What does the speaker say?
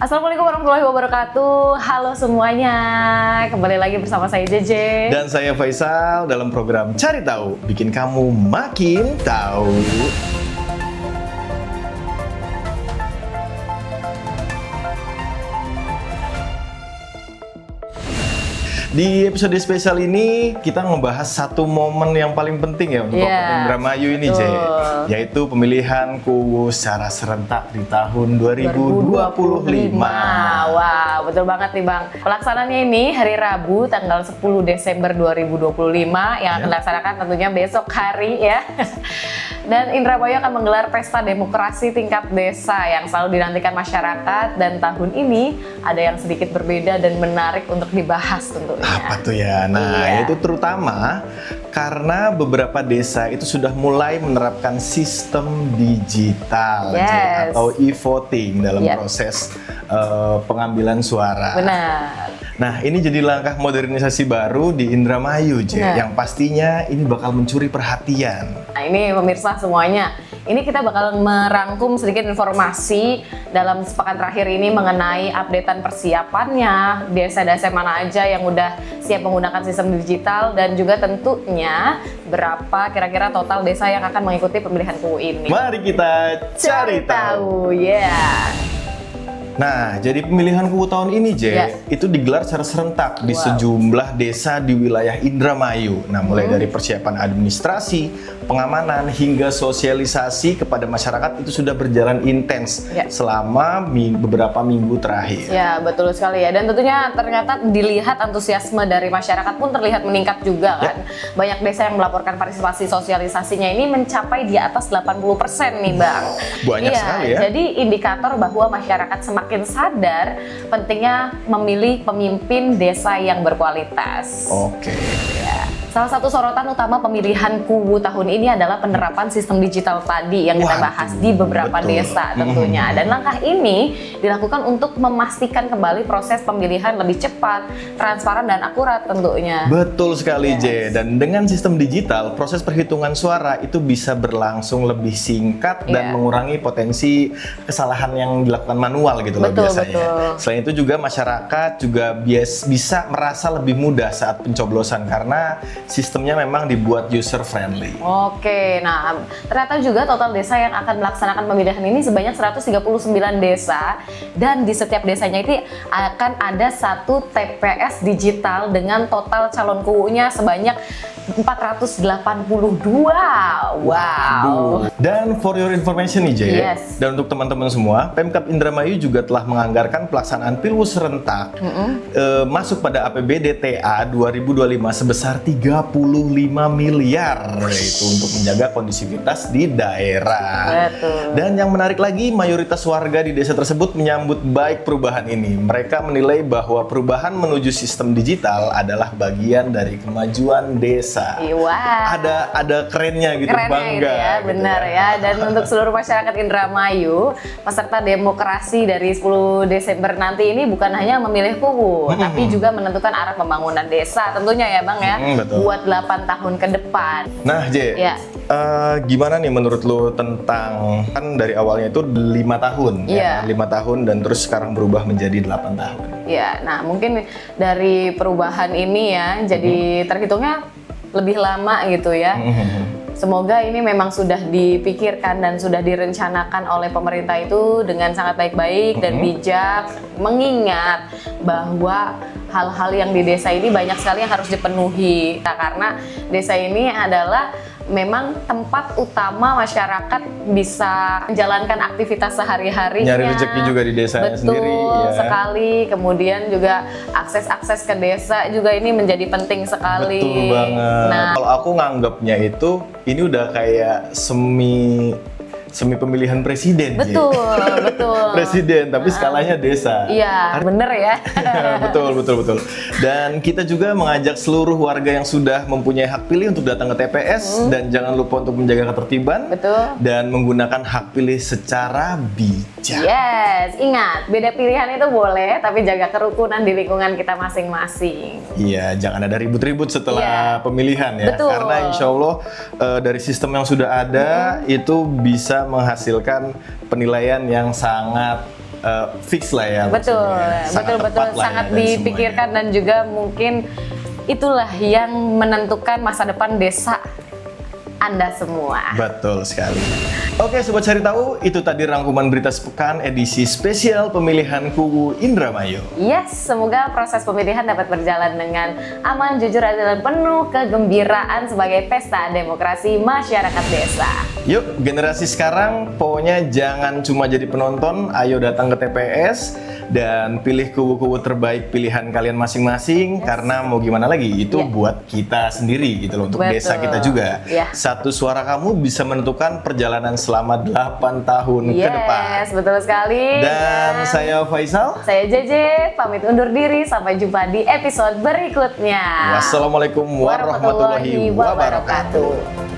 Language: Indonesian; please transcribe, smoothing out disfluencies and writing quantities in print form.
Assalamualaikum warahmatullahi wabarakatuh. Halo semuanya, kembali lagi bersama saya JJ dan saya Faisal dalam program Cari Tahu, bikin kamu makin tahu. Di episode spesial ini kita ngebahas satu momen yang paling penting ya untuk Indramayu ini, J, yaitu pemilihan KUWU secara serentak di tahun 2025. Wah, betul banget nih Bang. Pelaksanaannya ini hari Rabu tanggal 10 Desember 2025 yang akan dilaksanakan tentunya besok hari ya. Dan Indramayu akan menggelar pesta demokrasi tingkat desa yang selalu dinantikan masyarakat, dan tahun ini ada yang sedikit berbeda dan menarik untuk dibahas tentunya. Apa tuh ya? Nah, itu terutama karena beberapa desa itu sudah mulai menerapkan sistem digital atau e-voting dalam proses pengambilan suara. Benar. Nah, ini jadi langkah modernisasi baru di Indramayu, yang pastinya ini bakal mencuri perhatian. Nah, ini pemirsa semuanya, ini kita bakal merangkum sedikit informasi dalam sepekan terakhir ini mengenai updatean persiapannya, desa-desa mana aja yang udah siap menggunakan sistem digital, dan juga tentunya berapa kira-kira total desa yang akan mengikuti pemilihan KUWU ini. Mari kita cari tahu. Nah, jadi pemilihan KUWU tahun ini, itu digelar secara serentak di sejumlah desa di wilayah Indramayu. Nah, mulai dari persiapan administrasi, pengamanan, hingga sosialisasi kepada masyarakat itu sudah berjalan intens selama beberapa minggu terakhir. Ya, betul sekali ya. Dan tentunya ternyata dilihat antusiasme dari masyarakat pun terlihat meningkat juga kan. Banyak desa yang melaporkan partisipasi sosialisasinya ini mencapai di atas 80% nih Bang. Banyak sekali ya. Jadi indikator bahwa masyarakat semakin sadar pentingnya memilih pemimpin desa yang berkualitas. Oke. Salah satu sorotan utama pemilihan KUWU tahun ini adalah penerapan sistem digital tadi yang kita bahas di beberapa desa tentunya. Dan langkah ini dilakukan untuk memastikan kembali proses pemilihan lebih cepat, transparan, dan akurat tentunya. Betul sekali, J. Dan dengan sistem digital, proses perhitungan suara itu bisa berlangsung lebih singkat dan mengurangi potensi kesalahan yang dilakukan manual gitu loh biasanya. Selain itu juga masyarakat juga bisa merasa lebih mudah saat pencoblosan karena sistemnya memang dibuat user friendly. Oke, nah ternyata juga total desa yang akan melaksanakan pemilihan ini sebanyak 139 desa, dan di setiap desanya itu akan ada satu TPS digital dengan total calon KUWU-nya sebanyak 482. Wow. Dan for your information nih, Jay, dan untuk teman-teman semua, Pemkab Indramayu juga telah menganggarkan pelaksanaan Pilwus serentak masuk pada APBD TA 2025 sebesar 35 miliar itu untuk menjaga kondisivitas di daerah. Dan yang menarik lagi, mayoritas warga di desa tersebut menyambut baik perubahan ini. Mereka menilai bahwa perubahan menuju sistem digital adalah bagian dari kemajuan desa. Ada kerennya gitu, bangga gitu ya, benar ya. Dan untuk seluruh masyarakat Indramayu, peserta demokrasi dari 10 Desember nanti ini bukan hanya memilih KUWU, tapi juga menentukan arah pembangunan desa tentunya ya Bang ya, buat 8 tahun ke depan. Nah, J, gimana nih menurut lo tentang, kan dari awalnya itu 5 tahun, 5 tahun dan terus sekarang berubah menjadi 8 tahun. Ya, nah mungkin dari perubahan ini ya, jadi terhitungnya lebih lama gitu ya. Semoga ini memang sudah dipikirkan dan sudah direncanakan oleh pemerintah itu dengan sangat baik-baik dan bijak, mengingat bahwa hal-hal yang di desa ini banyak sekali yang harus dipenuhi. Nah, karena desa ini adalah memang tempat utama masyarakat bisa menjalankan aktivitas sehari-harinya. Nyari rezeki juga di desanya sendiri. Betul sekali. Kemudian juga akses ke desa juga ini menjadi penting sekali. Betul banget. Nah, kalau aku nganggapnya itu, ini udah kayak semi pemilihan presiden. Betul. Presiden, tapi skalanya desa. Iya, bener ya. Betul. Dan kita juga mengajak seluruh warga yang sudah mempunyai hak pilih untuk datang ke TPS dan jangan lupa untuk menjaga ketertiban dan menggunakan hak pilih secara bijak. Yes, ingat, beda pilihan itu boleh, tapi jaga kerukunan di lingkungan kita masing-masing. Iya, jangan ada ribut-ribut setelah pemilihan ya. Karena insya Allah dari sistem yang sudah ada itu bisa menghasilkan penilaian yang sangat fix lah ya. Betul, betul sangat dipikirkan dan juga mungkin itulah yang menentukan masa depan desa Anda semua. Betul sekali. Oke, Sobat Cari Tahu, itu tadi rangkuman berita sepekan edisi spesial pemilihan Kubu Indramayu. Yes, semoga proses pemilihan dapat berjalan dengan aman, jujur, adil, dan penuh kegembiraan sebagai pesta demokrasi masyarakat desa. Yuk, generasi sekarang pokoknya jangan cuma jadi penonton, ayo datang ke TPS dan pilih kubu-kubu terbaik pilihan kalian masing-masing. Karena mau gimana lagi, itu buat kita sendiri gitu loh, untuk desa kita juga. Satu suara kamu bisa menentukan perjalanan selama 8 tahun ke depan. Yes, betul sekali. Dan saya Faisal. Saya JJ, pamit undur diri. Sampai jumpa di episode berikutnya. Wassalamualaikum warahmatullahi wabarakatuh.